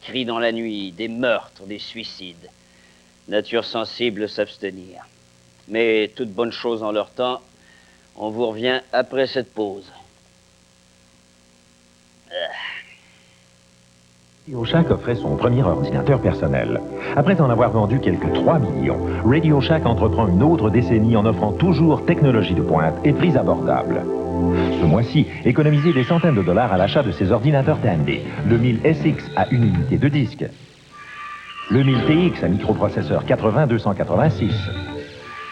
cris dans la nuit, des meurtres, des suicides. Nature sensible s'abstenir. Mais toute bonne chose en leur temps, on vous revient après cette pause. Radio Shack offrait son premier ordinateur personnel. Après en avoir vendu quelques 3 millions, Radio Shack entreprend une autre décennie en offrant toujours technologie de pointe et prix abordables. Ce mois-ci, économisez des centaines de dollars à l'achat de ces ordinateurs Tandy. Le 1000 SX à une unité de disque. Le 1000 TX à microprocesseur 80-286.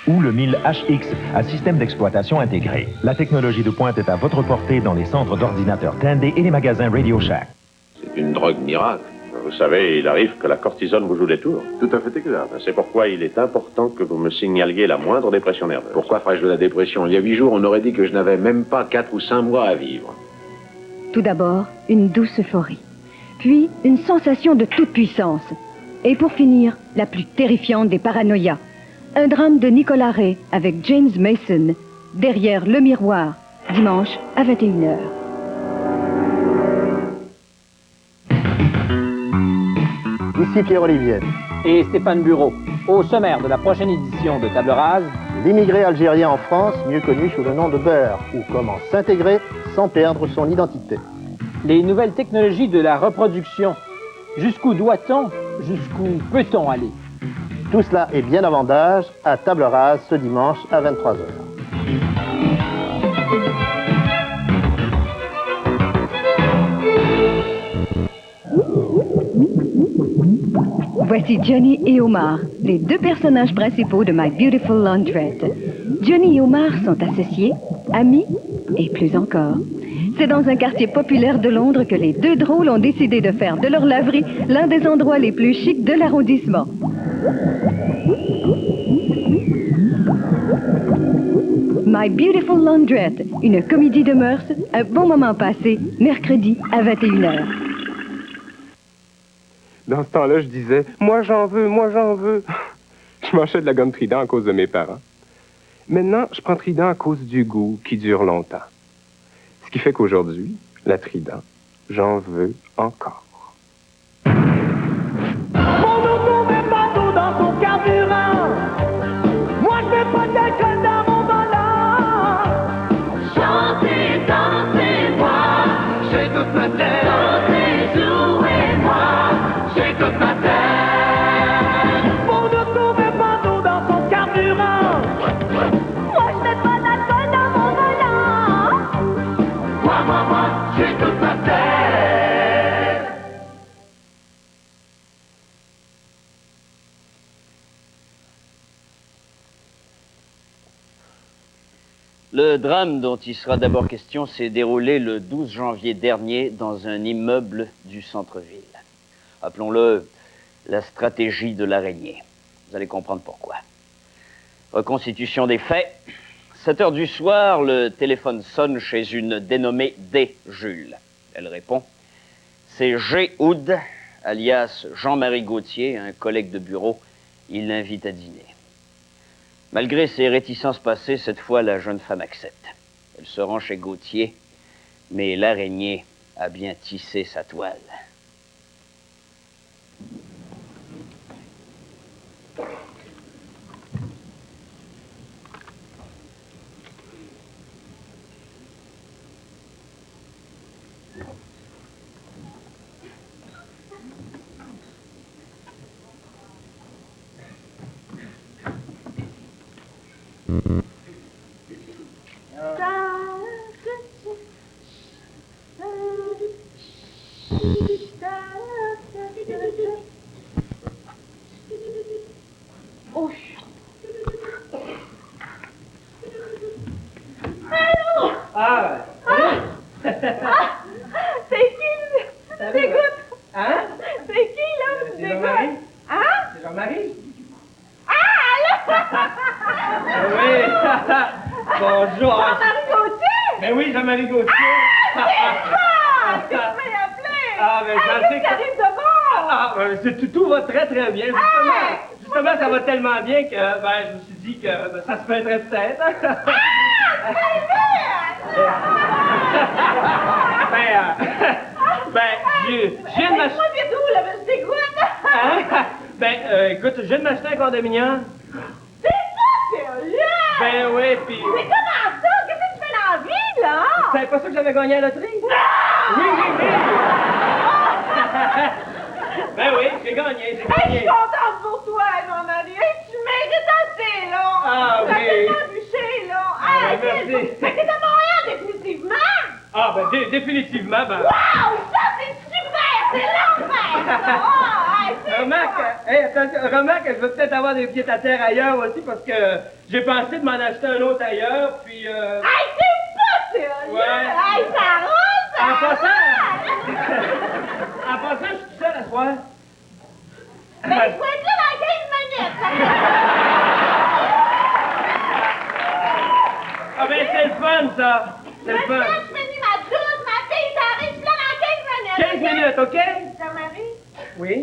Ou le 1000 HX à système d'exploitation intégré. La technologie de pointe est à votre portée dans les centres d'ordinateurs Tandy et les magasins Radio Shack. C'est une drogue miracle. Vous savez, il arrive que la cortisone vous joue des tours. Tout à fait exact. C'est pourquoi il est important que vous me signaliez la moindre dépression nerveuse. Pourquoi ferais-je de la dépression? Il y a 8 jours, on aurait dit que je n'avais même pas 4 ou 5 mois à vivre. Tout d'abord, une douce euphorie. Puis, une sensation de toute puissance. Et pour finir, la plus terrifiante des paranoïas. Un drame de Nicolas Ray avec James Mason, Derrière le miroir, dimanche à 21h. Ici Pierre Olivier. Et Stéphane Bureau. Au sommaire de la prochaine édition de Table Rase, L'immigré algérien en France, mieux connu sous le nom de beurre, ou comment s'intégrer sans perdre son identité. les nouvelles technologies de la reproduction. Jusqu'où doit-on, jusqu'où peut-on aller? Tout cela est bien avant d'âge à Table Rase ce dimanche à 23h. Voici Johnny et Omar, les deux personnages principaux de My Beautiful Laundrette. Johnny et Omar sont associés, amis et plus encore. C'est dans un quartier populaire de Londres que les deux drôles ont décidé de faire de leur laverie l'un des endroits les plus chics de l'arrondissement. My Beautiful Laundrette, une comédie de mœurs, un bon moment passé, mercredi à 21h. Dans ce temps-là, je disais « Moi, j'en veux, moi, j'en veux. » Je mangeais de la gomme Trident à cause de mes parents. Maintenant, je prends Trident à cause du goût qui dure longtemps. Ce qui fait qu'aujourd'hui, la Trident, j'en veux encore. Mon auto met pas d'eau dans son carburant. Moi, je vais pas d'alcool dans mon volant. Chantez, dansez-moi, j'ai toute ma tête. Chantez, jouez-moi, j'ai toute ma tête. Mon auto met pas d'eau dans son carburant. Moi, je mets pas d'alcool dans mon volant. Moi, j'ai toute ma tête. Le drame dont il sera d'abord question s'est déroulé le 12 janvier dernier dans un immeuble du centre-ville. Appelons-le la stratégie de l'araignée. Vous allez comprendre pourquoi. Reconstitution des faits. 7 heures du soir, le téléphone sonne chez une dénommée D. Jules. Elle répond. C'est G. Houd, alias Jean-Marie Gauthier, un collègue de bureau. Il l'invite à dîner. Malgré ses réticences passées, cette fois, la jeune femme accepte. Elle se rend chez Gauthier, mais l'araignée a bien tissé sa toile. Tout va très très bien. Justement, ça va tellement bien que je me suis dit que ça se ferait peut-être. Je viens de m'acheter. écoute, je viens de m'acheter un condominium. C'est pas sérieux! Ben oui, pis... Mais comment ça? Qu'est-ce que tu fais dans la vie, là? Tu savais pas ça que j'avais gagné à la loterie? Non! Oui, oui, oui! Ben oui, j'ai gagné, j'ai Hey, je gagné. suis contente pour toi, mon mari. Hey, tu mérites assez, là. Ah, Tu as oui. tellement bûché, là. Ah, Hey, merci. Fait que t'es à Montréal, définitivement. Ah, ben définitivement, ben... Wow! Ça, c'est super! C'est l'enfer, ça! Ah, hey, c'est Remarque, bon. hey, attention, remarque, je vais peut-être avoir des pieds à terre ailleurs aussi parce que j'ai pensé de m'en acheter un autre ailleurs, puis Hey, c'est pas sérieux! Ouais. Hey, ça roule, ça En roule! en passant, je suis tout seul à soir. Ben, je vais être là dans 15 minutes. Ah ben, c'est le fun, ça! C'est le fun. Maintenant, je finis ma douche, ma fille, t'arrives là dans 15 minutes. 15 minutes, OK? Jean-Marie? Oui?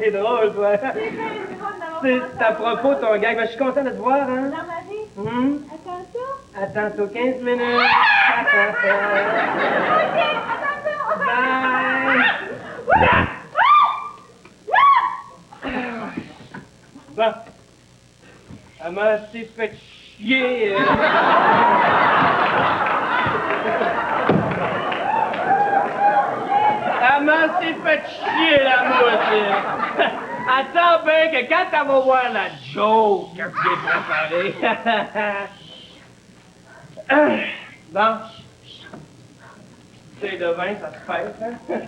C'est drôle, toi. C'est bien drôle d'avoir C'est pensé à propos de ton gag. Ben, je suis content de te voir, hein? Jean-Marie, Hum? attends ça. Attends, t'as 15 minutes. OK, attends ça. Bye. Bon. Elle m'a assez fait chier. Elle m'a assez fait chier, la mousse. Attends bien que quand elle va voir la joke que j'ai préparée. Bon. C'est de vin, ça se fait, hein?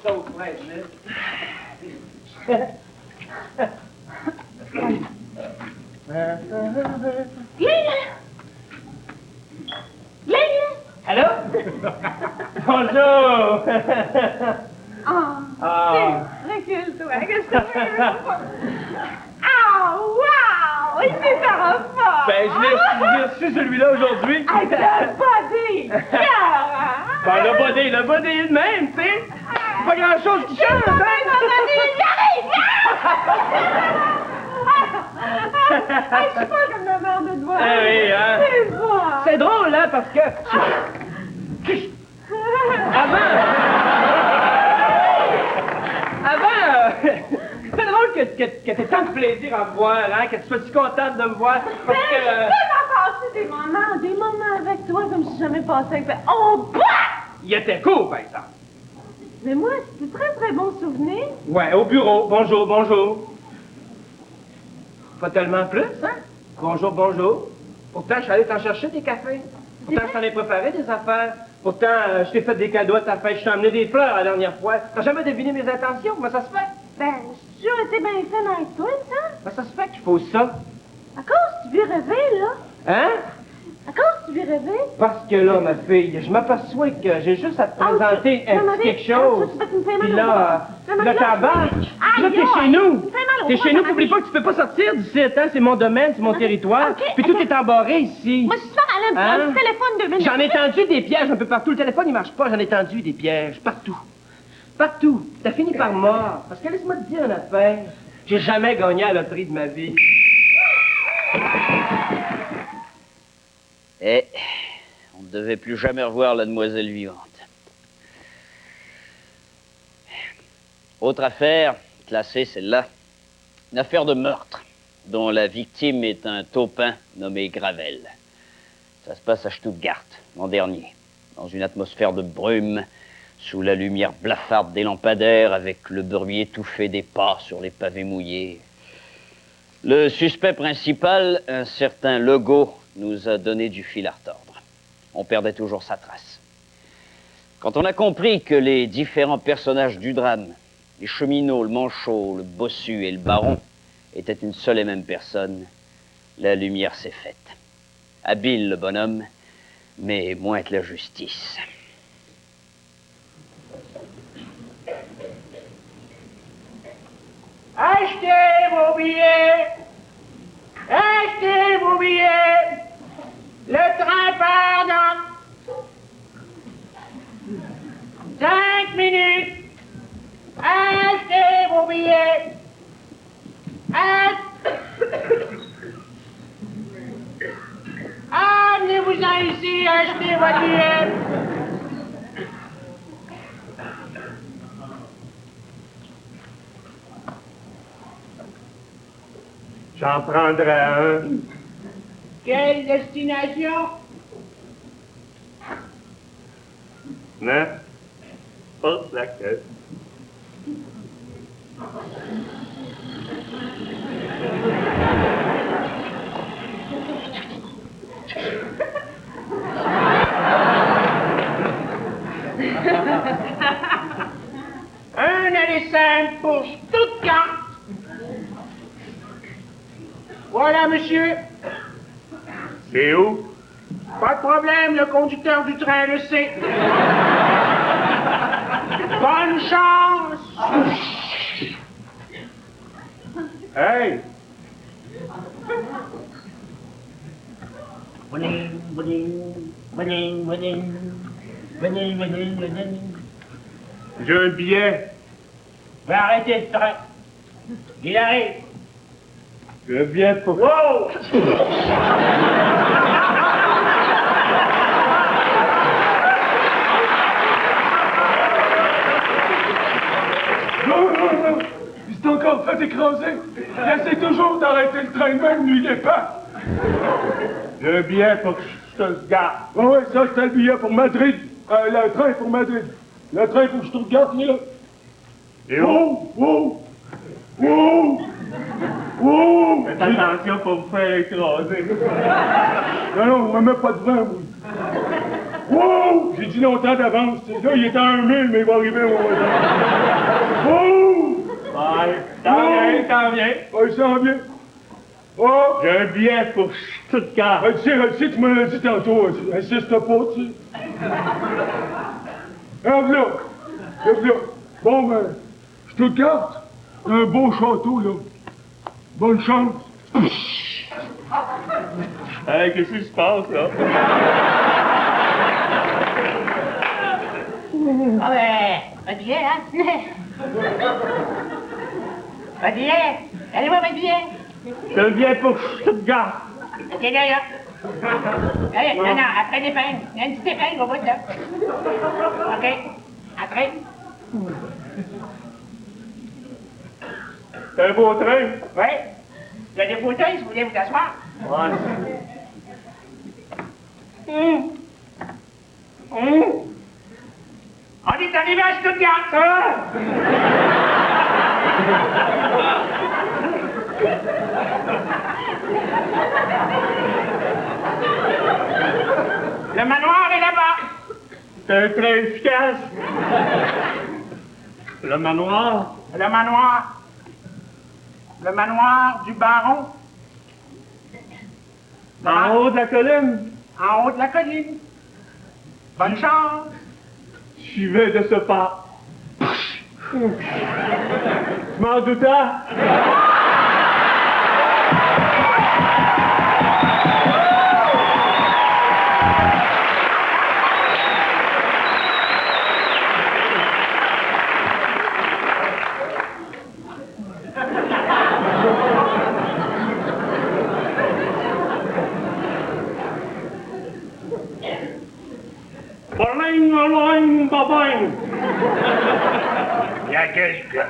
Ça au frais, Allô? Bonjour! Ah, recule-toi, que je te Ah, wow! Il est super fort! Ben, je l'ai reçu celui-là aujourd'hui. Hey, le body! Ben, le body est le même, tu sais. Pas grand-chose qui change, hein? Je suis pas comme la mère de toi. Eh oui, hein? C'est bon. C'est drôle, hein, parce que... Avant, c'est drôle que t'aies tant de plaisir à me voir, hein, que tu sois si contente de me voir, parce que... J'ai tellement passé des moments avec toi comme si jamais passé avec toi. Oh, bah! Il était court, par exemple. Mais moi, c'est de très très bons souvenirs. Ouais, au bureau, bonjour, bonjour. Pas tellement plus, hein? Bonjour, bonjour. Pourtant, je suis allé t'en chercher des cafés. Pourtant, je t'en ai préparé des affaires. Pourtant, je t'ai fait des cadeaux à ta fête. Je t'ai emmené des fleurs la dernière fois. T'as jamais deviné mes intentions? Comment ça se fait? Ben, j'ai toujours été bien fine avec toi, ça. Comment ça se fait qu'il faut ça? À cause tu vis rêver, là. Hein? À cause tu vis rêver. Parce que là, ma fille, je m'aperçois que j'ai juste à te présenter un petit quelque chose. Puis là, là, t'embarques. Là, t'es chez nous. T'es chez nous, n'oublie pas que tu peux pas sortir d'ici, hein? C'est mon domaine, c'est mon territoire. Puis tout est embarré ici. Moi, je suis allée un petit téléphone de minutes. J'en ai tendu des pièges un peu partout. Le téléphone, il marche pas. J'en ai tendu des pièges partout. Partout. T'as fini par mort. Parce que laisse-moi te dire une affaire. J'ai jamais gagné à la loterie de ma vie. Et on ne devait plus jamais revoir la demoiselle vivante. Autre affaire, classée celle-là, une affaire de meurtre, dont la victime est un taupin nommé Gravel. Ça se passe à Stuttgart, l'an dernier, dans une atmosphère de brume, sous la lumière blafarde des lampadaires, avec le bruit étouffé des pas sur les pavés mouillés. Le suspect principal, un certain Legault, nous a donné du fil à retordre. On perdait toujours sa trace. Quand on a compris que les différents personnages du drame, les cheminots, le manchot, le bossu et le baron, étaient une seule et même personne, la lumière s'est faite. Habile le bonhomme, mais moins que la justice. Achetez vos billets! Achetez vos billets! Le train part dans 5 minutes! Achetez vos billets! Amenez-vous-en ici, achetez votre billet! J'en prendrai un. Quelle destination? N'importe laquelle. Un aller simple pour Stuttgart. Voilà, monsieur. C'est où? Pas de problème, le conducteur du train le sait. Bonne chance. Hey! J'ai un billet. Va arrêter le train. Il arrive. J'ai un billet pour... Wow! Non! Il s'est encore fait écraser. Il essaie toujours d'arrêter le train, même lui, il est pas. J'ai un billet pour Stuttgart. Oui, ça, c'est le billet pour Madrid. Le train pour Madrid. Le train pour Stuttgart, il est là. Et oh! Oh! Oh! Oh! Faites attention pour vous faire écraser. Non, on ne met pas de vent, oui. Oh! J'ai dit longtemps d'avance. Là, il est à 1000, mais il va arriver au moins. Oh! Ouais, t'en viens. Ouais, ça vient. Oh! J'ai un billet pour Stuttgart. Je sais, tu me l'as dit tantôt. Insiste pas, tu sais. Regarde là. Bon, ben, Stuttgart, un beau château, là. Bonne chance. Hey, qu'est-ce qui se passe, là? Ah ben, un billet, hein? Un billet? Allez voir un billet. C'est un billet pour Stuttgart. Ok, là. Allez, non, après l'épingle. Il y a une petite épingle au bout de là. Ok, après. C'est un beau train. Oui. Il y a des fauteuils si vous voulez vous asseoir. Ouais. On est arrivé à Stuttgart. Le manoir est là-bas. C'est un train efficace. Le manoir. Le manoir. Le manoir du baron. En haut de la colline. En haut de la colline. Bonne chance. Suivez de ce pas. Je m'en doutais. Il y a quelqu'un.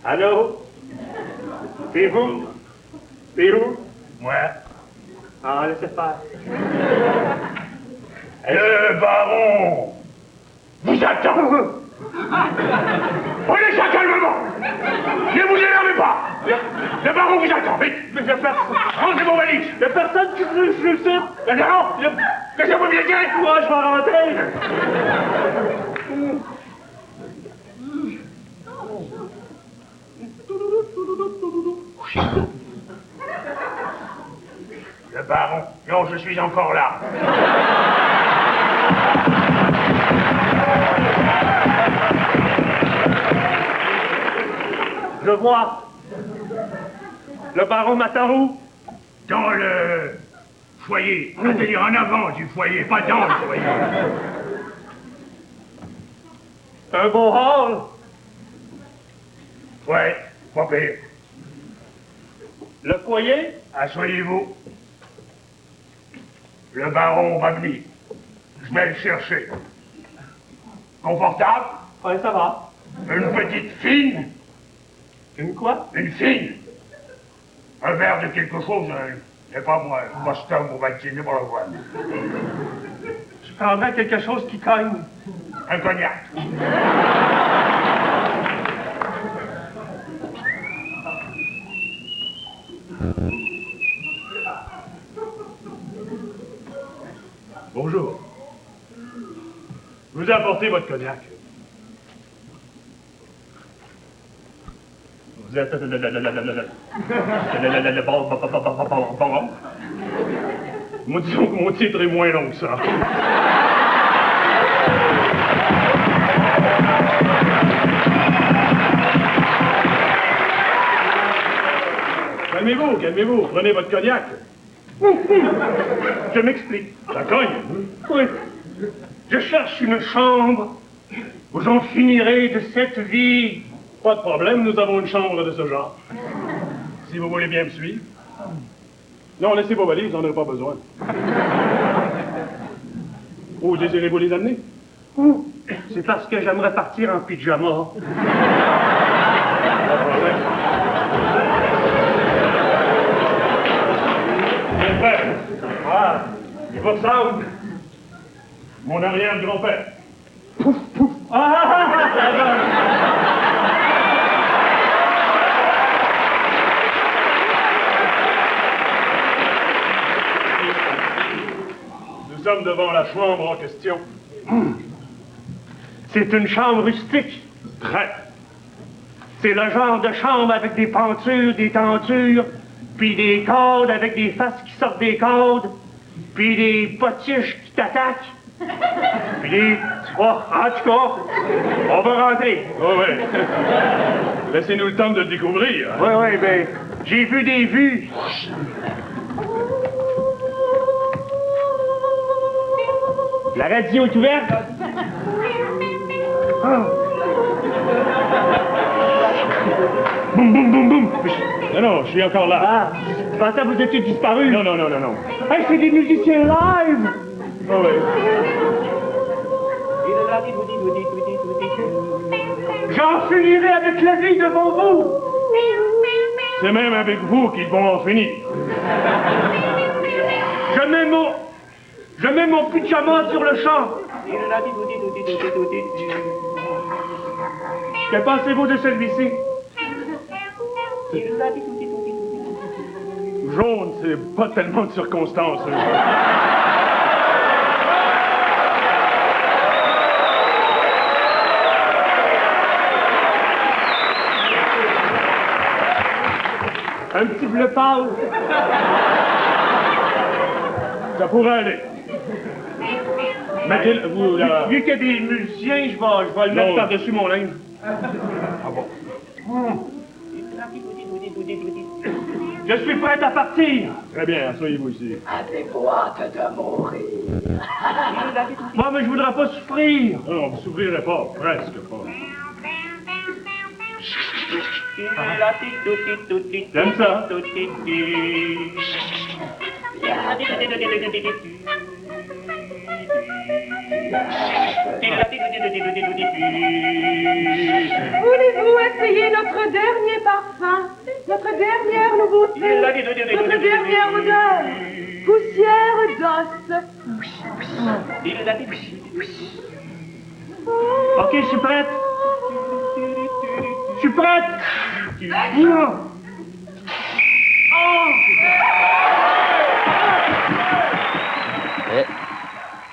Allô? C'est vous? C'est où? Moi. Ah, laissez faire. Le baron vous attend. Prenez ça calmement. Ne vous énervez pas. Le baron vous attend. Vite. Mais j'ai personne. Rentrez vos valises. Il n'y a personne qui veut je le sais. Non. Laissez-moi bien dire. Moi, je vais rentrer. Le baron. Non, je suis encore là. Je vois. Le baron m'attend où? Dans le foyer. C'est-à-dire en avant du foyer, pas dans le foyer. Un beau hall? Ouais, pas pire. Le foyer? Asseyez-vous. Le baron va venir. Je vais le chercher. Confortable? Ouais, ça va. Une petite fine? Une quoi? Une fine. Un verre de quelque chose, c'est pas moi. Boston ou Valentine, pour le voir. Je prendrais quelque chose qui cogne. Un cognac. Bonjour. Je vous ai apporté votre cognac. Vous êtes... Moi, disons que mon titre est moins long que ça. Calmez-vous, calmez-vous. Prenez votre cognac. Je m'explique. Ça cogne? Oui. Je cherche une chambre où j'en finirai de cette vie. Pas de problème, nous avons une chambre de ce genre. Si vous voulez bien me suivre. Non, laissez vos valises, j'en ai pas besoin. Où désirez-vous les amener? C'est parce que j'aimerais partir en pyjama. Mon père. Ah, il vous ressemble. Mon arrière-grand-père. Nous sommes devant la chambre en question. C'est une chambre rustique. Très. C'est le genre de chambre avec des pentures, des tentures, puis des cordes avec des faces qui sortent des cordes, puis des potiches qui t'attaquent, puis des... Oh, en tout cas, on va rentrer. Oh oui. Laissez-nous le temps de le découvrir. Oui, ben, j'ai vu des vues. La radio est ouverte? Boum, boum, boum, boum. Non, je suis encore là. Ah, je pensais que vous étiez disparu. Non. Hey, c'est des musiciens live. Oh oui. J'en finirai avec la vie devant vous. C'est même avec vous qu'ils vont en finir. Je mets mon pyjama sur le champ. Que pensez-vous de celui-ci? Jaune, c'est pas tellement de circonstances. Un petit bleu pâle. Ça pourrait aller. Mettez vous là. Vu qu'il y a des musiciens, je vais le mettre par-dessus mon linge. Ah bon? Je suis prête à partir. Très bien, asseyez-vous ici. Avez-vous hâte de mourir? Moi, mais je voudrais pas souffrir. Non, vous souffrirez pas, presque pas. J'aime ça. Voulez-vous essayer notre dernier parfum, notre dernière nouveauté, notre dernière odeur? Poussière d'os. Ok, je suis prête. Je suis prête. Et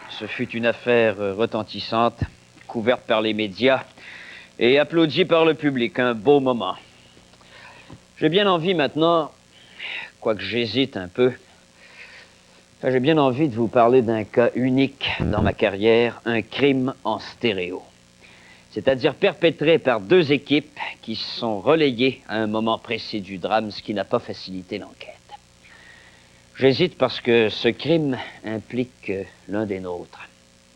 ce fut une affaire retentissante, couverte par les médias et applaudie par le public. Un beau moment. J'ai bien envie maintenant, quoique j'hésite un peu, j'ai bien envie de vous parler d'un cas unique dans ma carrière, un crime en stéréo. C'est-à-dire perpétré par deux équipes qui se sont relayées à un moment précis du drame, ce qui n'a pas facilité l'enquête. J'hésite parce que ce crime implique l'un des nôtres,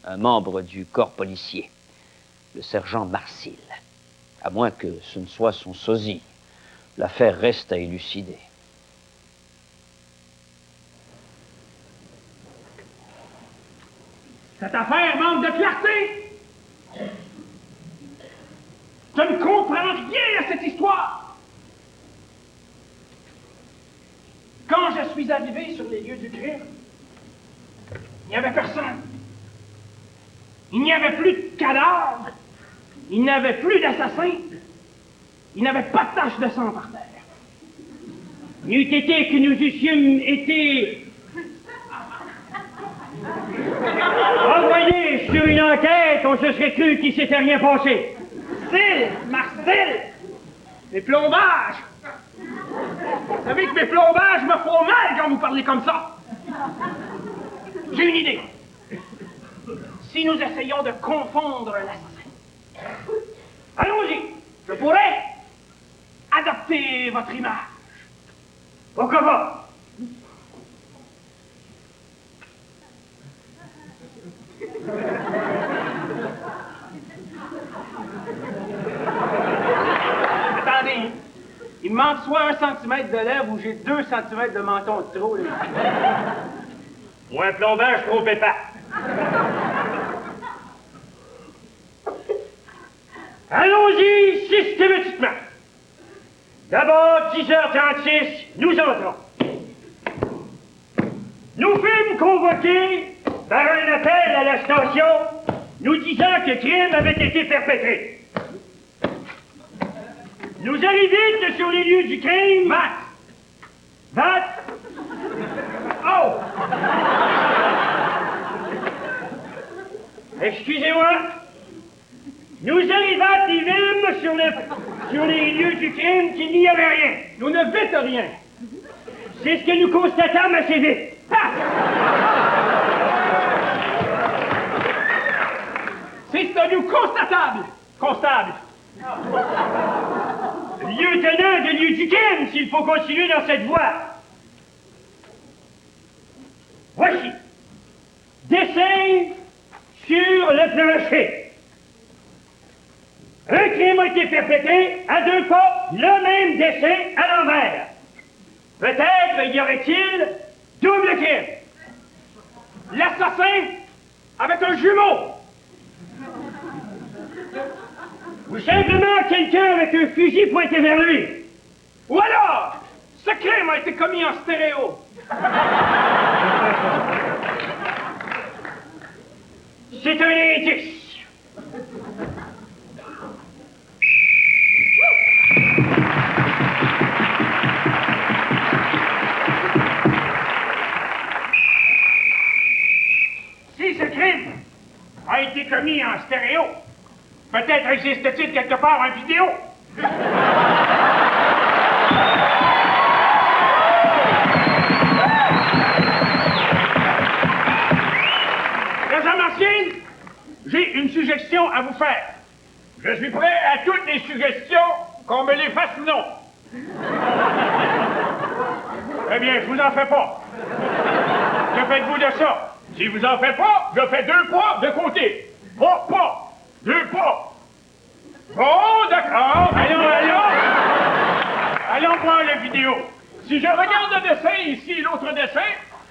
un membre du corps policier, le sergent Marcil. À moins que ce ne soit son sosie. L'affaire reste à élucider. Cette affaire manque de clarté. Je ne comprends rien à cette histoire. Quand je suis arrivé sur les lieux du crime, il n'y avait personne. Il n'y avait plus de cadavres. Il n'y avait plus d'assassins. Il n'y avait pas de tache de sang par terre. N'eût été que nous eussions été envoyés sur une enquête, on se serait cru qu'il s'était rien passé. Marcel, mes plombages. Vous savez que mes plombages me font mal quand vous parlez comme ça. J'ai une idée. Si nous essayons de confondre l'assassin, allons-y. Je pourrais adopter votre image. Pourquoi pas? Attendez, il me manque soit 1 centimètre de lèvres ou j'ai 2 centimètres de menton de trop. Là. Ou un plombage trop épais. Allons-y systématiquement. D'abord, 10h36, nous entrons. Nous fûmes convoqués par un appel à la station nous disant que crime avait été perpétré. Nous arrivîmes sur les lieux du crime. Matt! Oh! Excusez-moi. Nous arrivâmes sur les lieux du crime qu'il n'y avait rien. Nous ne vîtes rien. C'est ce que nous constatâmes assez vite. C'est ce que nous constatâmes. Constable. Lieutenant de lieu du crime, s'il faut continuer dans cette voie. Voici. Dessin sur le plancher. Un crime a été perpétré à 2 pas le même dessin à l'envers. Peut-être y aurait-il double crime. L'assassin avec un jumeau. Ou simplement quelqu'un avec un fusil pointé vers lui. Ou alors, ce crime a été commis en stéréo. C'est un indice. Si ce crime a été commis en stéréo, peut-être existe-t-il quelque part en vidéo. Sergent Martial, j'ai une suggestion à vous faire. Je suis prêt à toutes les suggestions, qu'on me les fasse ou non. Eh bien, je vous en fais pas. Que faites-vous de ça? Si vous en faites pas, je fais 2 pas de côté. 3 pas. 2 pas. Bon, d'accord. Allons voir la vidéo. Si je regarde le dessin ici et l'autre dessin,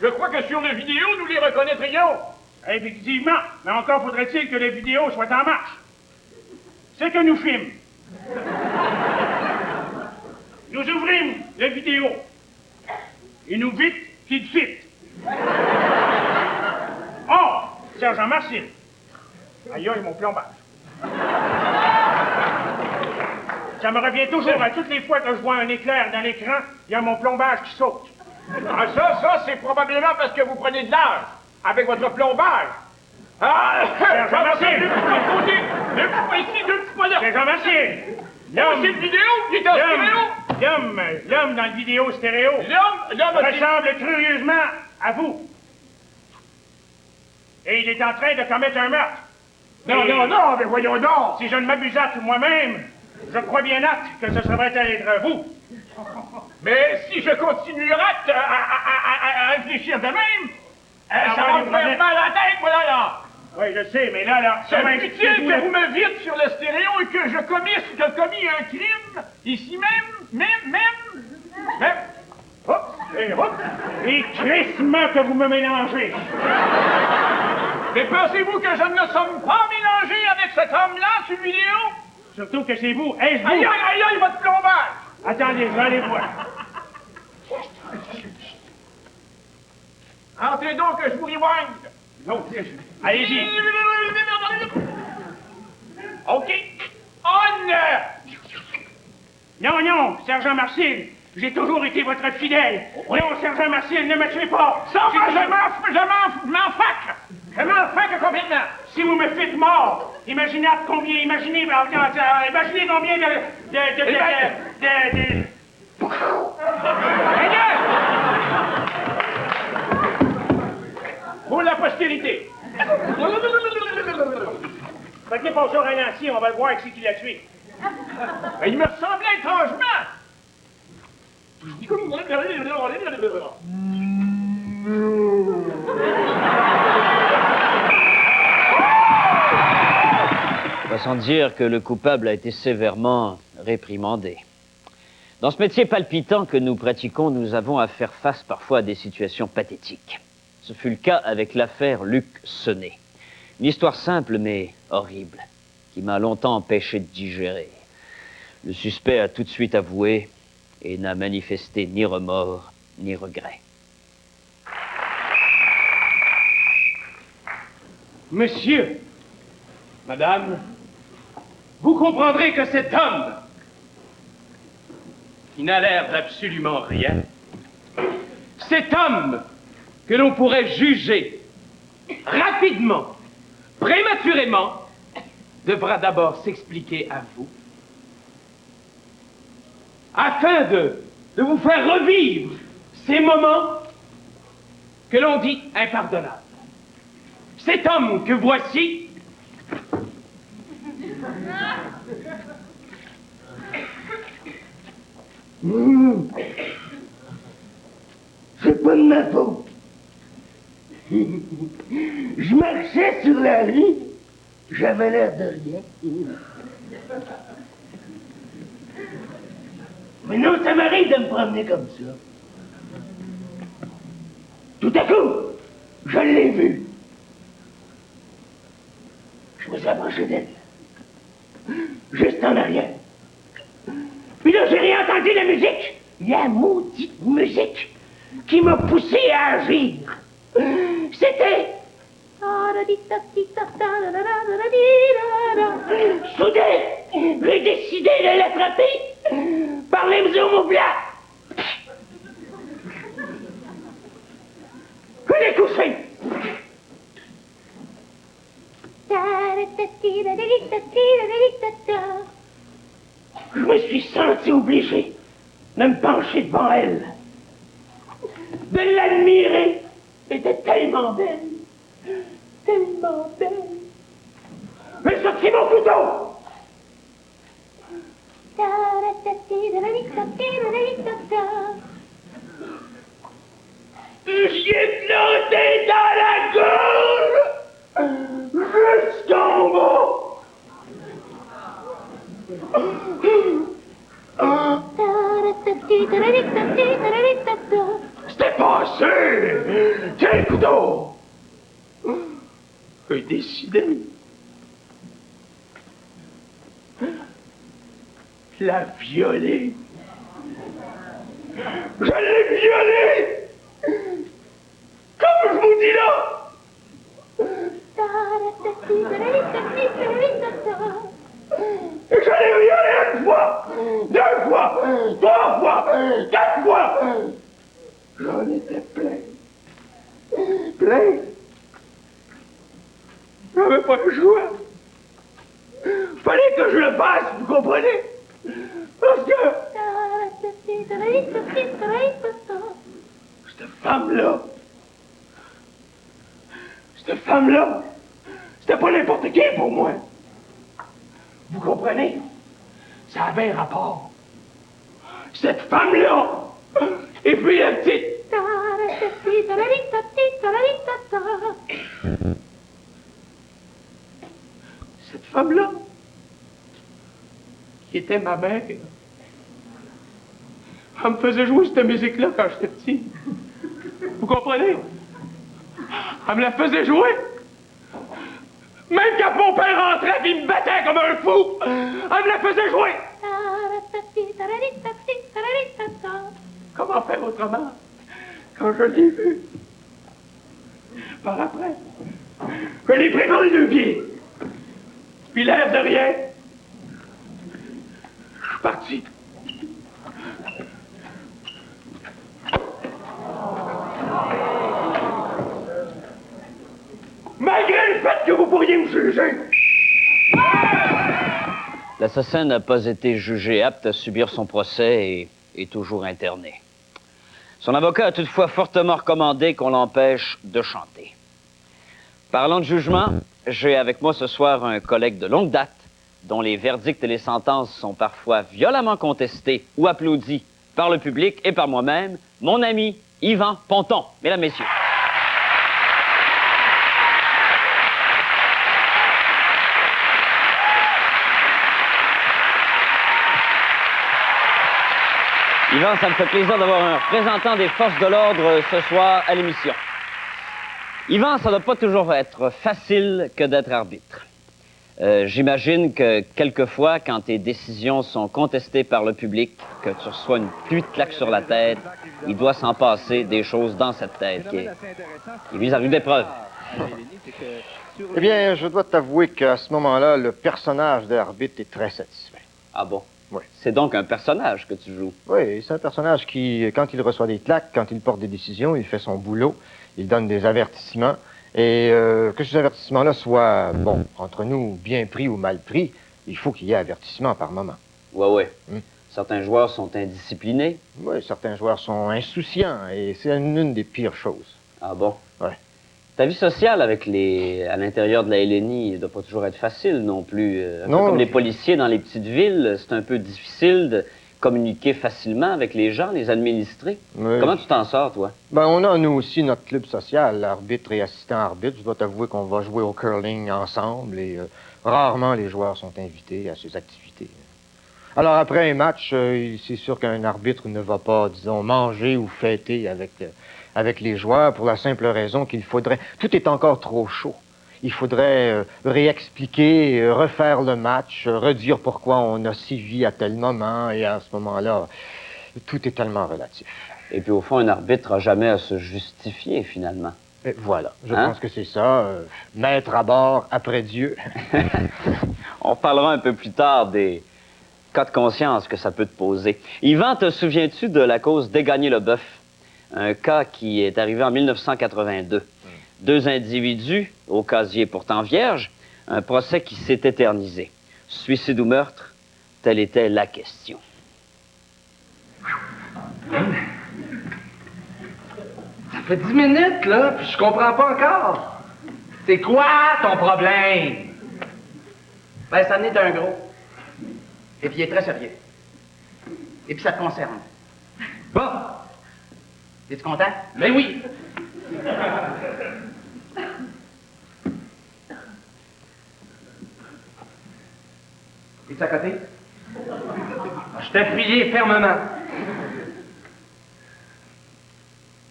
je crois que sur la vidéo, nous les reconnaîtrions. Effectivement, mais encore faudrait-il que la vidéo soit en marche. C'est que nous filmons. Nous ouvrîmes la vidéo. Et nous vite qu'il fit. Oh, Sergent Martial. Aïe, aïe, mon plombage. Ça me revient toujours à toutes les fois que je vois un éclair dans l'écran, il y a mon plombage qui saute. Ah, ça, c'est probablement parce que vous prenez de l'âge avec votre plombage. Ah, Sergent Martial. 2 petits pas ici, 2 petits pas là. Sergent Martial. L'homme. C'est une vidéo qui est en stéréo. L'homme dans la vidéo stéréo. L'homme ressemble curieusement à vous. Et il est en train de commettre un meurtre. Non, mais voyons donc. Si je ne m'abusât moi-même, je crois bien acte que ce serait être vous. Mais si je continuerais à réfléchir de même, ça va me faire mal à la tête, voilà là. Oui, je sais, mais là... C'est utile que vous me vidiez sur le stéréo et que je commis un crime, ici même. Hop, et hop. Et crissement que vous me mélangez. Mais pensez-vous que je ne me somme pas mélangé avec cet homme-là sur vidéo? Surtout que c'est vous. Est-ce vous? Aïe, aïe, aïe, votre plombage! Attendez, je vais aller voir. Entrez donc, que je vous rewind. Non, allez-y. OK. On! Non, non, sergent Marcel, j'ai toujours été votre fidèle. Non, sergent Marcel, ne me tuez pas. Ça va, je m'en fac. Je m'en fac complètement. Si vous me faites mort, imaginez combien de... Pour la postérité. Faites pas ça un ancien, on va le voir qui c'est qui l'a tué. Il me ressemblait étrangement. On va sans dire que le coupable a été sévèrement réprimandé. Dans ce métier palpitant que nous pratiquons, nous avons à faire face parfois à des situations pathétiques. Ce fut le cas avec l'affaire Luc Sonnet. Une histoire simple mais horrible, qui m'a longtemps empêché de digérer. Le suspect a tout de suite avoué et n'a manifesté ni remords ni regret. Monsieur, madame, vous comprendrez que cet homme, qui n'a l'air d'absolument rien, cet homme que l'on pourrait juger rapidement, prématurément, devra d'abord s'expliquer à vous, afin de vous faire revivre ces moments que l'on dit impardonnables. Cet homme que voici C'est pas de ma faute. Je marchais sur la rue, j'avais l'air de rien. Mais non, ça m'arrive de me promener comme ça. Tout à coup, je l'ai vue. Je me suis approché d'elle. Juste en arrière. Puis là, j'ai réentendu la musique. La maudite musique qui m'a poussé à agir. C'était... Soudain, j'ai décidé de l'attraper par les omoplates. Je l'ai couché. Je me suis senti obligé de me pencher devant elle, de l'admirer. Elle était tellement belle, tellement belle. J'ai sorti mon couteau. J'y ai planté dans la gorge jusqu'en bas. C'était passé. Quel couteau. J'ai décidé de la violer. Je l'ai violée. Comme je vous dis là. Et je l'ai violée une fois, deux fois, trois fois, quatre fois. J'en étais plein. Plein. J'avais pas le choix. Fallait que je le fasse, vous comprenez? Parce que... Cette femme-là, c'était pas n'importe qui pour moi. Vous comprenez? Ça avait un rapport. Cette femme-là, et puis la petite... Cette femme-là, qui était ma mère, elle me faisait jouer cette musique-là quand j'étais petit. Vous comprenez? Elle me la faisait jouer. Même quand mon père rentrait et il me battait comme un fou, elle me la faisait jouer. Comment faire autrement quand je l'ai vu? Par après, je l'ai pris dans les deux pieds. Puis l'air de rien, je suis parti. Malgré le fait que vous pourriez me juger. L'assassin n'a pas été jugé apte à subir son procès et est toujours interné. Son avocat a toutefois fortement recommandé qu'on l'empêche de chanter. Parlant de jugement, j'ai avec moi ce soir un collègue de longue date dont les verdicts et les sentences sont parfois violemment contestés ou applaudis par le public et par moi-même, mon ami Yvan Ponton. Mesdames, Messieurs. Yvan, ça me fait plaisir d'avoir un représentant des forces de l'ordre ce soir à l'émission. Yvan, ça ne doit pas toujours être facile que d'être arbitre. J'imagine que quelquefois, quand tes décisions sont contestées par le public, que tu reçois une pluie de claques sur la tête, il doit s'en passer des choses dans cette tête qui vise à rude épreuve. Eh bien, je dois t'avouer qu'à ce moment-là, le personnage d'arbitre est très satisfait. Ah bon? Oui. C'est donc un personnage que tu joues? Oui, c'est un personnage qui, quand il reçoit des claques, quand il porte des décisions, il fait son boulot, il donne des avertissements, et que ces avertissements-là soient, bon, entre nous, bien pris ou mal pris, il faut qu'il y ait avertissement par moment. Oui. Certains joueurs sont indisciplinés? Oui, certains joueurs sont insouciants, et c'est une des pires choses. Ah bon? Oui. Ta vie sociale avec à l'intérieur de la LNI ne doit pas toujours être facile non plus. Un peu comme les policiers dans les petites villes, c'est un peu difficile de communiquer facilement avec les gens, les administrés. Oui. Comment tu t'en sors, toi? Ben, on a, nous aussi, notre club social, arbitre et assistant-arbitre. Je dois t'avouer qu'on va jouer au curling ensemble et rarement les joueurs sont invités à ces activités. Alors, après un match, c'est sûr qu'un arbitre ne va pas, disons, manger ou fêter avec les joueurs pour la simple raison qu'il faudrait... Tout est encore trop chaud. Il faudrait réexpliquer, refaire le match, redire pourquoi on a sévi à tel moment, et à ce moment-là, tout est tellement relatif. Et puis, au fond, un arbitre n'a jamais à se justifier, finalement. Et voilà, je pense que c'est ça. Mettre à bord après Dieu. On parlera un peu plus tard des cas de conscience que ça peut te poser. Yvan, te souviens-tu de la cause Dégagner le bœuf? Un cas qui est arrivé en 1982. Deux individus, au casier pourtant vierge, un procès qui s'est éternisé. Suicide ou meurtre, telle était la question. Ça fait 10 minutes, là, puis je comprends pas encore. C'est quoi ton problème? Ben, ça en est un gros. Et puis il est très sérieux. Et puis ça te concerne. Bon. Es-tu content? Mais oui. Es-tu à côté? Je t'ai prié fermement.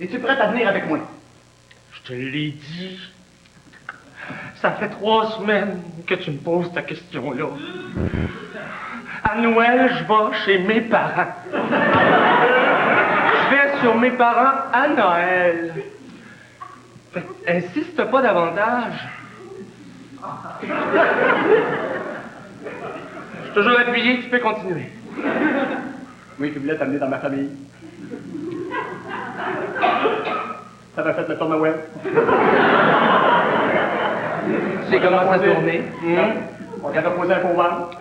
Es-tu prête à venir avec moi? Je te l'ai dit. Ça fait 3 semaines que tu me poses ta question-là. À Noël, je vais chez mes parents. Je vais sur mes parents à Noël. Fait, insiste pas davantage. Je suis toujours appuyé, tu peux continuer. Oui, tu voulais t'amener dans ma famille. Ça m'a fait le tournoi web. Tu sais comment ça tournait? On t'avait posé un faux ventre.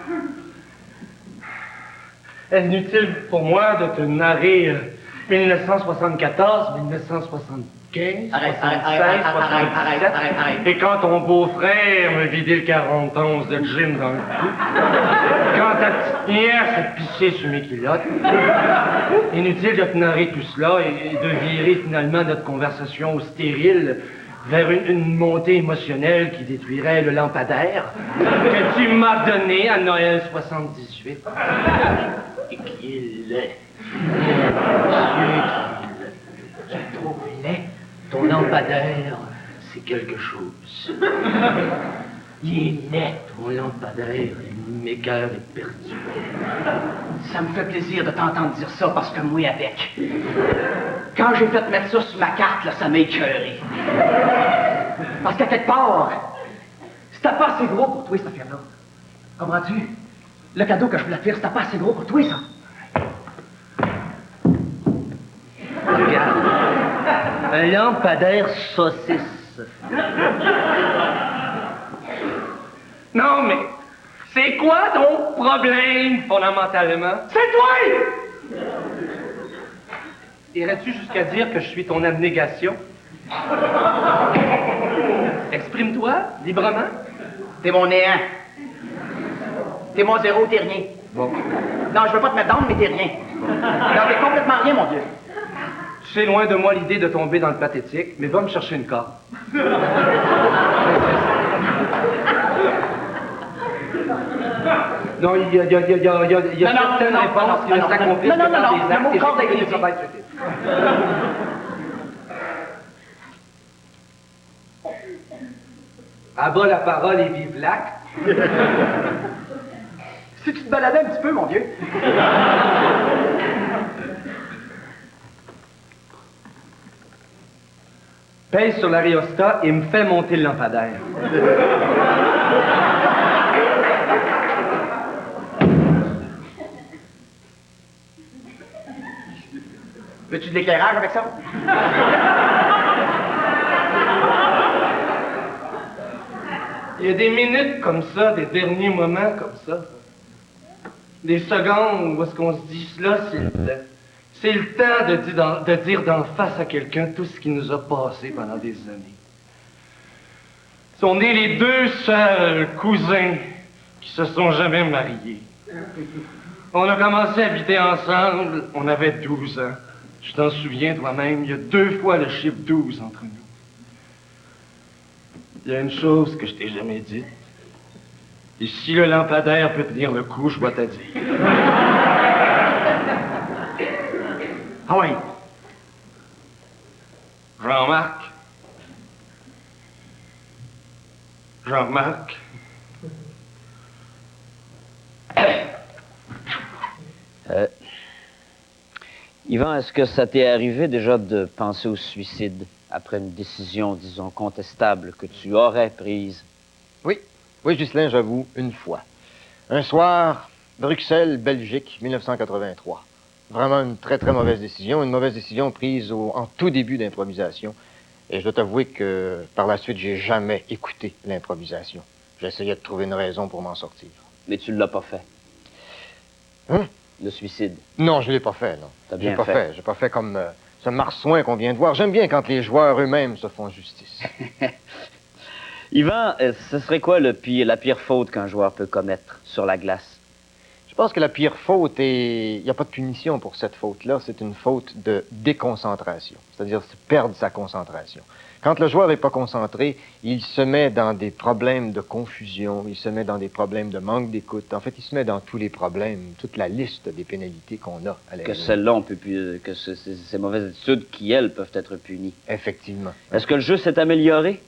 Est-ce inutile pour moi de te narrer 1974, 1975, arrête, 76, 77, et quand ton beau-frère me vidait le 41 de gym dans le cou, quand ta petite nièce s'est pissée sur mes culottes, inutile de te narrer tout cela et de virer finalement notre conversation au stérile vers une montée émotionnelle qui détruirait le lampadaire que tu m'as donné à Noël 78. Et qui est laid. Monsieur, qui est trop laid. Ton lampadaire, c'est quelque chose. Il est net, mon lampadaire, mes cœurs est perdu. Ça me fait plaisir de t'entendre dire ça parce que moi avec. Quand j'ai fait mettre ça sur ma carte, là, ça m'a écœuré. Parce qu'à quelque part, c'était pas assez gros pour toi, cette affaire-là. Comprends-tu? Le cadeau que je voulais te faire, c'était pas assez gros pour toi, ça. Regarde. Un lampadaire saucisse. Non, mais c'est quoi ton problème, fondamentalement? C'est toi! Irais-tu jusqu'à dire que je suis ton abnégation? Exprime-toi, librement. T'es mon néant. T'es mon zéro, t'es rien. Bon. Non, je veux pas te mettre down, mais t'es rien. Non, t'es complètement rien, mon Dieu. C'est loin de moi l'idée de tomber dans le pathétique, mais va me chercher une corde. Non, il y a certaines réponses qui ne s'accomplissent que par des actes. Le mot corde est inutile. À bas la parole et vive l'acte. Si tu te baladais un petit peu, mon vieux. Pèse sur l'aréostat et me fait monter le lampadaire. Veux-tu de l'éclairage avec ça? Il y a des minutes comme ça, des derniers moments comme ça. Des secondes où est-ce qu'on se dit, là, c'est le temps de dire d'en face à quelqu'un tout ce qui nous a passé pendant des années. On est les deux seuls cousins qui se sont jamais mariés. On a commencé à habiter ensemble, on avait 12 ans. Je t'en souviens toi-même, il y a 2 fois le chiffre 12 entre nous. Il y a une chose que je t'ai jamais dite. Et si le lampadaire peut tenir le coup, je dois te dire. Ah oui. Jean-Marc. Jean-Marc. Yvan, est-ce que ça t'est arrivé déjà de penser au suicide après une décision, disons, contestable que tu aurais prise? Oui. Oui, Ghislain, j'avoue, une fois. Un soir, Bruxelles, Belgique, 1983. Vraiment une très, très mauvaise décision prise en tout début d'improvisation. Et je dois t'avouer que par la suite, j'ai jamais écouté l'improvisation. J'essayais de trouver une raison pour m'en sortir. Mais tu ne l'as pas fait. Hein? Le suicide? Non, je ne l'ai pas fait, non. T'as bien fait. J'ai pas fait comme ce marsouin qu'on vient de voir. J'aime bien quand les joueurs eux-mêmes se font justice. Yvan, ce serait quoi la pire faute qu'un joueur peut commettre sur la glace? Je pense que la pire faute il n'y a pas de punition pour cette faute-là, c'est une faute de déconcentration, c'est-à-dire perdre sa concentration. Quand le joueur n'est pas concentré, il se met dans des problèmes de confusion, il se met dans des problèmes de manque d'écoute. En fait, il se met dans tous les problèmes, toute la liste des pénalités qu'on a à la Que celles-là, on peut plus, que ces mauvaises attitudes qui, elles, peuvent être punies. Effectivement. Est-ce que le jeu s'est amélioré?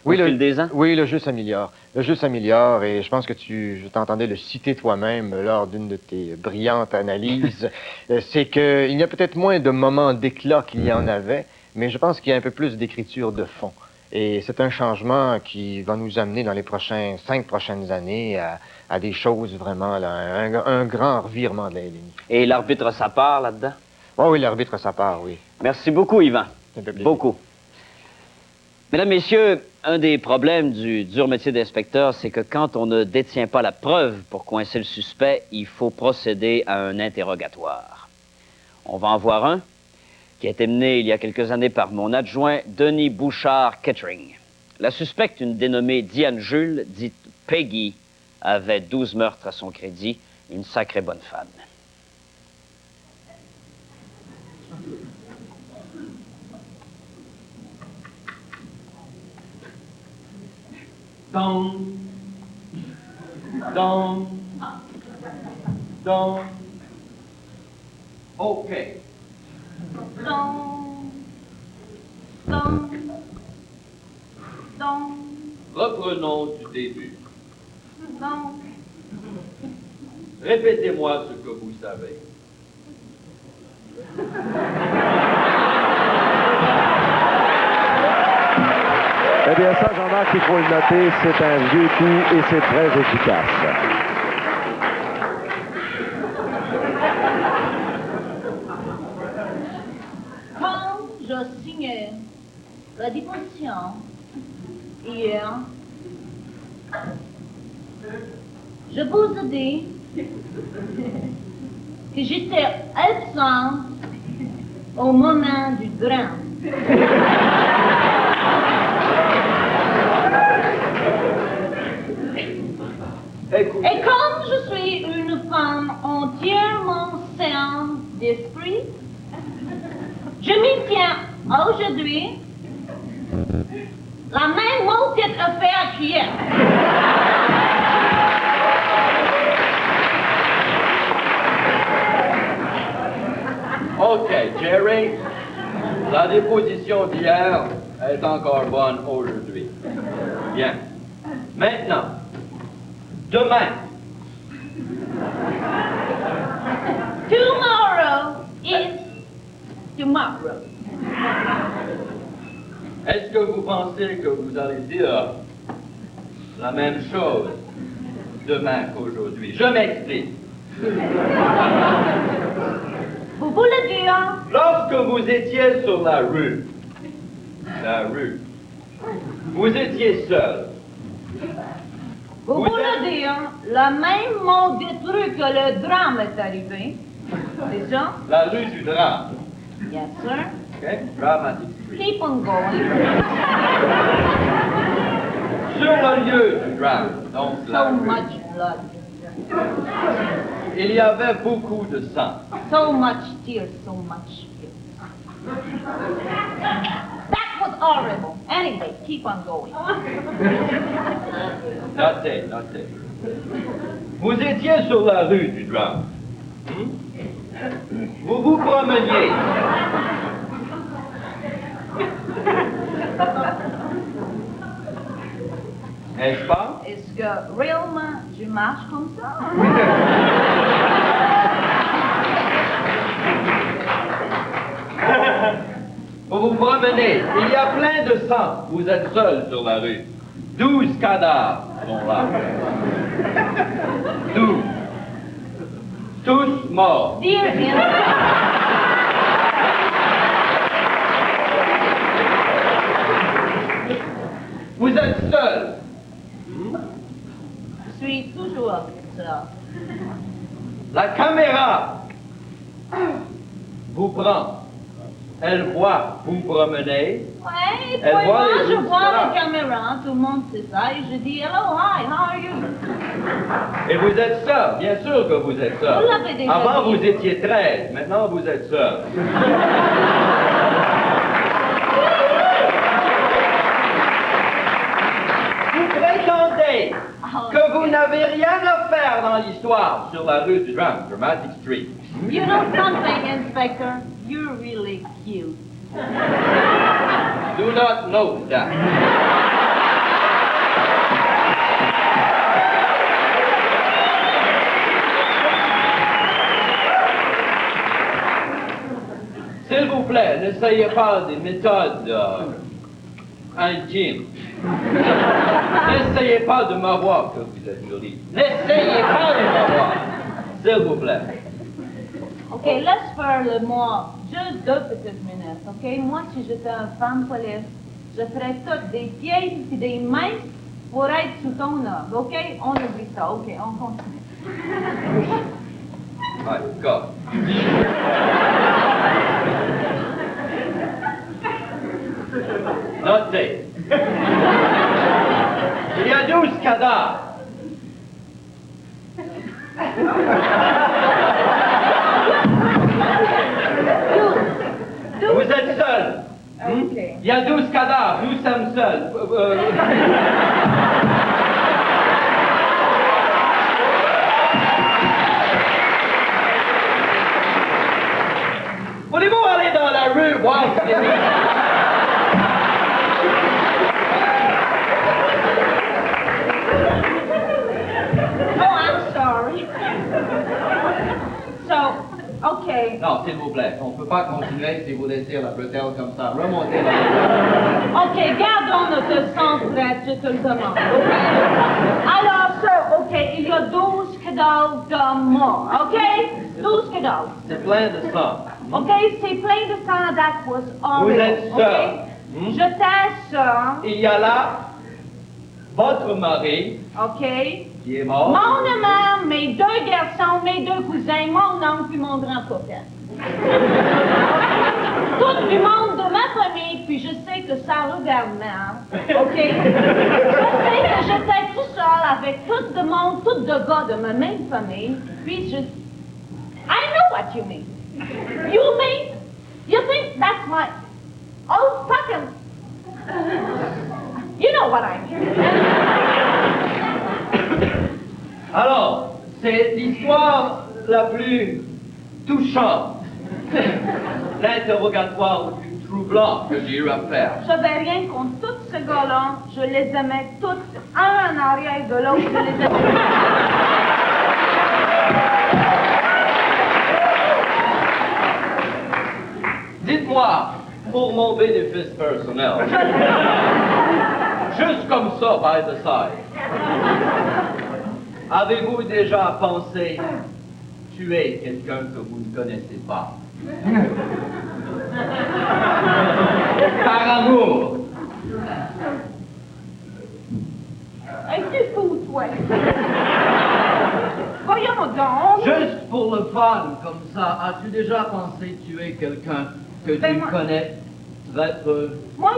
Oui, au fil des ans? Oui, le jeu s'améliore. Le jeu s'améliore et je pense que je t'entendais le citer toi-même lors d'une de tes brillantes analyses. C'est qu'il y a peut-être moins de moments d'éclat qu'il y en avait, mais je pense qu'il y a un peu plus d'écriture de fond. Et c'est un changement qui va nous amener dans les 5 prochaines années à des choses vraiment, là, un grand revirement de la LNI. Et l'arbitre a sa part là-dedans? Oh, oui, l'arbitre a sa part, oui. Merci beaucoup, Yvan. Beaucoup. Mesdames, Messieurs, un des problèmes du dur métier d'inspecteur, c'est que quand on ne détient pas la preuve pour coincer le suspect, il faut procéder à un interrogatoire. On va en voir un qui a été mené il y a quelques années par mon adjoint Denis Bouchard-Kettering. La suspecte, une dénommée Diane Jules, dite Peggy, avait 12 meurtres à son crédit, une sacrée bonne femme. OK. Reprenons du début. Donc, Répétez-moi ce que vous savez. Eh bien ça, Jean-Marc, il faut le noter, c'est un vieux coup et c'est très efficace. quand je signais la déposition hier, je vous ai dit que j'étais absente au moment du drame. Et comme je suis une femme entièrement saine d'esprit, je m'y tiens aujourd'hui la même maudite affaire qu'hier. OK, Jerry. La déposition d'hier est encore bonne aujourd'hui. Bien. Maintenant, demain. Tomorrow is tomorrow. Est-ce que vous pensez que vous allez dire la même chose demain qu'aujourd'hui? Je m'explique. Vous voulez dire? Lorsque vous étiez sur la rue, vous étiez seul. Vous voulez dire le même mot de truc que le drame est arrivé? C'est ça? La rue du drame. Yes, sir. OK? Dramatic Street. Keep on going. Sur le lieu du drame, donc la So rue, much blood. il y avait beaucoup de sang. So much tears, so much tears. That was horrible. Anyway, keep on going. Notez, notez. Vous étiez sur la rue du drame. Vous vous promeniez. N'est-ce pas? Est-ce que réellement je marche comme ça? Vous vous promenez, il y a plein de sang. Vous êtes seul sur la rue. 12 cadavres sont là. 12. Tous morts. Dear Vous êtes seul. Je suis toujours ça. La caméra vous prend. Elle voit vous promener. Ouais, Elle puis voit moi les je autres vois là. la caméra, tout le monde sait ça, et je dis hello, hi, how are you? Et vous êtes seul. Bien sûr que vous êtes seul. Vous l'avez déjà Avant, dit. vous étiez 13. Maintenant, vous êtes seul. Vous prétendez que vous n'avez rien à faire dans l'histoire sur la rue du drame, Dramatic Street. You know something, Inspector? You're really cute. Do not note that. S'il vous plaît, n'essayez pas des méthodes intimes. N'essayez pas de me voir que vous êtes jolie. N'essayez pas de me voir. S'il vous plaît. OK, laisse faire le moi. Juste 2 petites minutes, OK? Moi, si j'étais une femme police, je ferais toutes des pieds et des mains pour être sous ton œuvre, OK? On oublie ça, OK? On continue. Ouais, go. Notez. Il y a 12 cadavres. Vous êtes seul. Il y a 12 cadavres. Nous sommes seuls. Voulez-vous aller dans la rue voir ce qu'il y a? s'il vous plaît. On ne peut pas continuer si vous laissez la bretelle comme ça. Remontez la bretelle. OK, gardons notre sang prêt, je te le demande. OK? Alors, sir, OK, il y a 12 cadavres de morts, OK? 12 cadavres. C'est plein de sang. OK, c'est plein de sang, that was horrible. Vous êtes sœur. OK? J'étais sœur. Il y a là votre mari, OK? qui est mort. Mon amant, mes 2 garçons, mes 2 cousins, mon oncle puis mon grand-papa. Tout du monde de ma famille, puis je sais que ça regarde mal, OK? Je sais que j'étais tout seul avec tout le monde, tout de gars de ma même famille, puis je... I know what you mean. You think that's my... Oh, fucking... You know what I mean. Alors, c'est l'histoire la plus touchante, l'interrogatoire le plus troublant que j'ai eu à faire. Je n'avais rien contre tous ces gars-là. Je les aimais tous, un en arrière de l'autre. Je les aimais. Dites-moi, pour mon bénéfice personnel, juste comme ça, by the side, avez-vous déjà pensé tuer quelqu'un que vous ne connaissez pas? Par amour. Hey, c'est fou, toi. Voyons donc. Juste pour le fun, comme ça, as-tu déjà pensé tuer quelqu'un que tu connais très peu? Moi,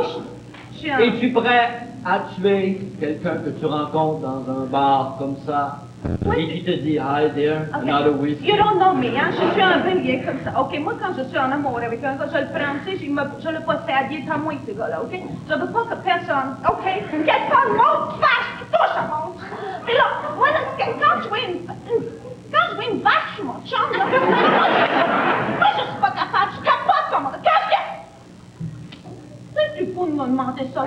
je suis un... Es-tu prêt à tuer quelqu'un que tu rencontres dans un bar comme ça? Oui. Et qui te dit, hi there, Okay. another whiskey. You don't know me, hein? Je suis un bélier comme ça. OK, moi, quand je suis en amour avec un gars, je le prends, tu sais, je le possède, il est à moi, ce gars-là, OK? Je veux pas que personne, OK? Quelqu'un monte vache qui touche à mon... Et là, voilà, quand je vois une vache sur mon chum, là, moi, je suis pas capable, je capote comme... Qu'est-ce que... Tu peux me demander ça?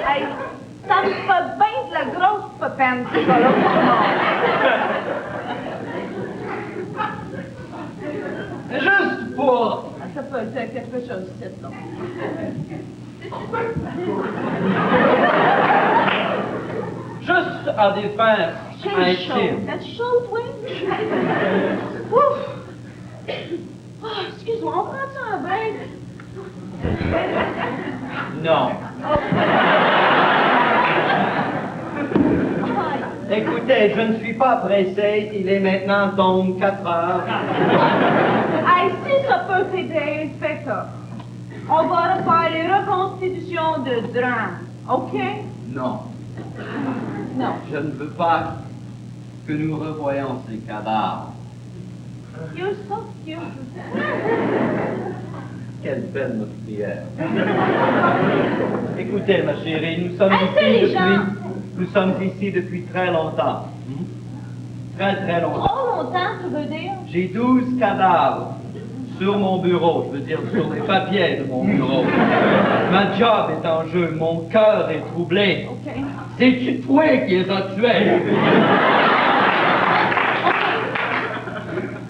Hey, ça me fait bien de la grosse pépine, ce gars-là, pour moi. Juste pour... Ça peut dire quelque chose, c'est ça. Juste à des fins C'est chaud. intimes. C'est chaud, oui? Ouf! Oh, excuse-moi, on prend ça un break? Non. Écoutez, je ne suis pas pressé. Il est maintenant donc 4 heures. Hey, si ça peut t'aider, fais ça. On va refaire les reconstitutions de drame, OK? Non. Non. Je ne veux pas que nous revoyions ces cadavres. You're so cute. Quelle belle meurtrière. Écoutez, ma chérie, nous sommes ici depuis très longtemps. Très, très longtemps. Trop longtemps, tu veux dire? J'ai 12 cadavres sur mon bureau, je veux dire sur les papiers de mon bureau. Ma job est en jeu, mon cœur est troublé. OK. C'est-tu toi qui les as tués?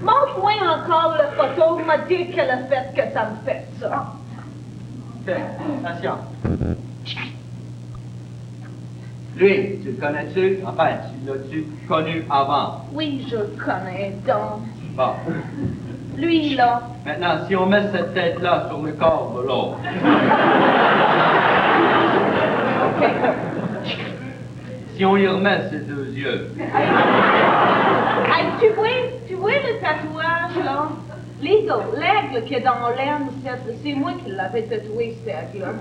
Montre-moi encore la photo, m'a dit qu'elle a fait que ça me fait ça. OK, patient. Lui, tu le connais-tu? Enfin, tu l'as-tu connu avant? Oui, je le connais, donc. Bon. Lui, là. Maintenant, si on met cette tête-là sur le corps de l'autre. Si on y remet ses 2 yeux. Hey, tu vois le tatouage, là? L'aigle qui est dans l'aine, c'est moi qui l'avais tatoué, cet aigle-là.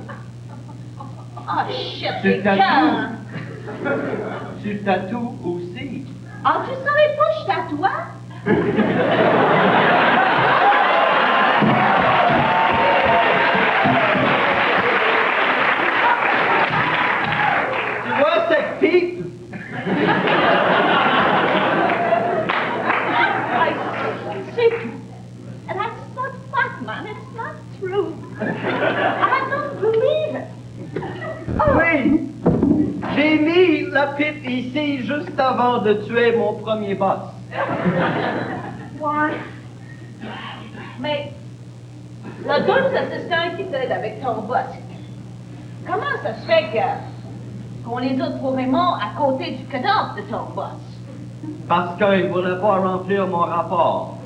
Ah, shit, Tu c'est tatoues? calme. Tu tatoues aussi? Ah, tu savais pas que je tatouais? Tu vois cette pipe? That's not fact, man. It's not true. I don't believe it. Oh. Oui, juste avant de tuer mon premier boss. Ouais. Mais, là, deux assistants qui t'aident avec ton boss, comment ça se fait qu'on les a trouvés morts à côté du cadavre de ton boss? Parce qu'il ne voulait pas remplir mon rapport.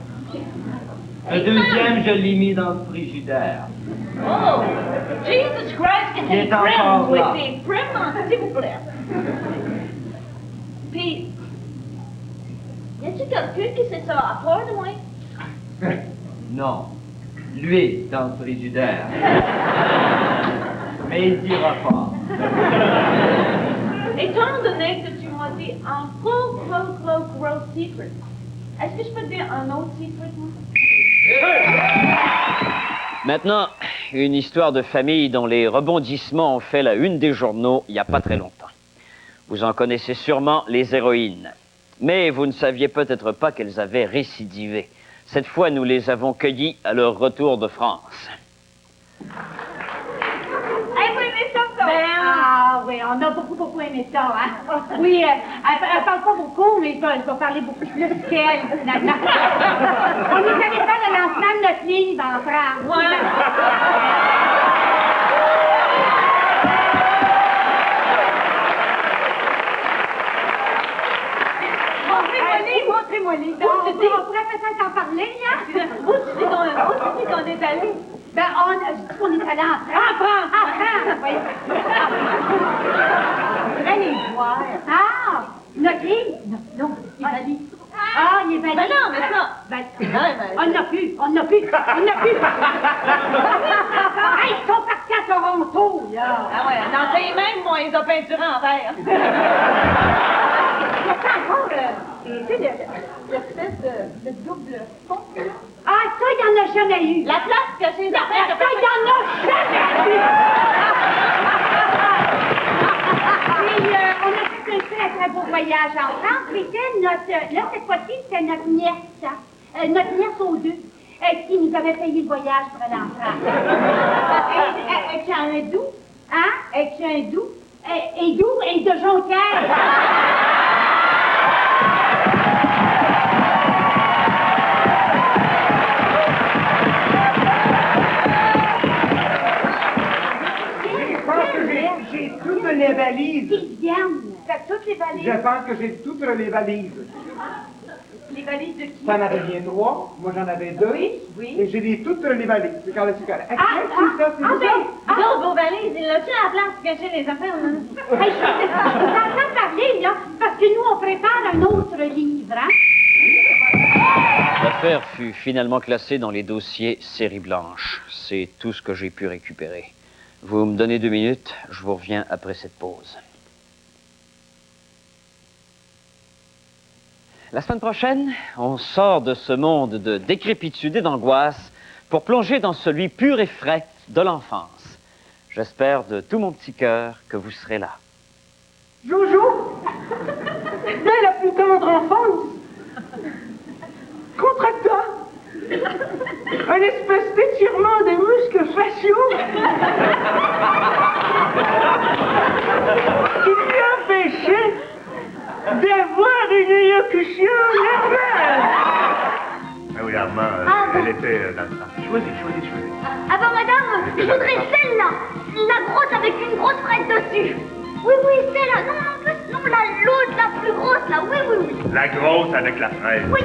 Le deuxième, je l'ai mis dans le frigidaire. Oh! Jesus Christ, que Il t'es est encore prim là. with des primes, s'il vous plaît. Puis, y a-tu quelqu'un qui sait ça à part de moi? Non. Lui, dans le frigidaire. Mais il dira pas. Étant donné que tu m'as dit un gros secret, est-ce que je peux te dire un autre secret, moi? Maintenant, une histoire de famille dont les rebondissements ont fait la une des journaux il n'y a pas très longtemps. Vous en connaissez sûrement les héroïnes. Mais vous ne saviez peut-être pas qu'elles avaient récidivé. Cette fois, nous les avons cueillies à leur retour de France. Ah oui, on a beaucoup aimé ça, hein? Oui, elle parle pas beaucoup, mais je vais parler beaucoup plus qu'elle. On nous allait faire le lancement de notre livre en France. Montrez-moi les dents. On pourrait peut-être en parler, là. Où tu dis qu'on est allé? Ben, on est allé en France. En France, oui. On pourrait les voir. Ah, notre livre? Non, il est valide. Ah, il est valide. Ben non, mais ça... On n'a plus. Hey, ils sont partis à Toronto, là. Ah ouais, dans tes mêmes, moi, ils ont peinturé en vert. Il y a pas encore, tu sais, l'espèce de double fond. Ah, ça, il n'y en a jamais eu. La place que c'est affaires... Ça, il n'y en a jamais eu. Puis, on a fait un très beau voyage en France. C'était là, cette fois-ci, c'était notre nièce, hein. Notre nièce aux deux, qui nous avait payé le voyage pour aller en France. Es-tu un doux? Hein? Es-tu un doux? Et doux et de Jonquière. J'ai toutes les valises. Qui viennent? T'as toutes les valises? Je pense que j'ai toutes les valises. Les valises de qui? T'en avais bien 3, moi j'en avais 2. Oui. Et j'ai toutes les valises. Regarde, c'est correct. Vos valises, il a-tu la place pour cacher les affaires, là? Hey, je vous entends parler, là, parce que nous, on prépare un autre livre, hein? L'affaire fut finalement classée dans les dossiers série blanche. C'est tout ce que j'ai pu récupérer. Vous me donnez 2 minutes, je vous reviens après cette pause. La semaine prochaine, on sort de ce monde de décrépitude et d'angoisse pour plonger dans celui pur et frais de l'enfance. J'espère de tout mon petit cœur que vous serez là. Joujou, dès la plus tendre enfance, contracta un espèce d'étirement des muscles faciaux qui lui empêchait d'avoir une élocution normale. Ah oui, Armand, elle était dans le sang. Choisis. Ah bon, madame, je voudrais celle-là, la grosse avec une grosse fraise dessus. Oui, celle-là, non, l'autre, la plus grosse, là, oui. La grosse avec la fraise. Oui.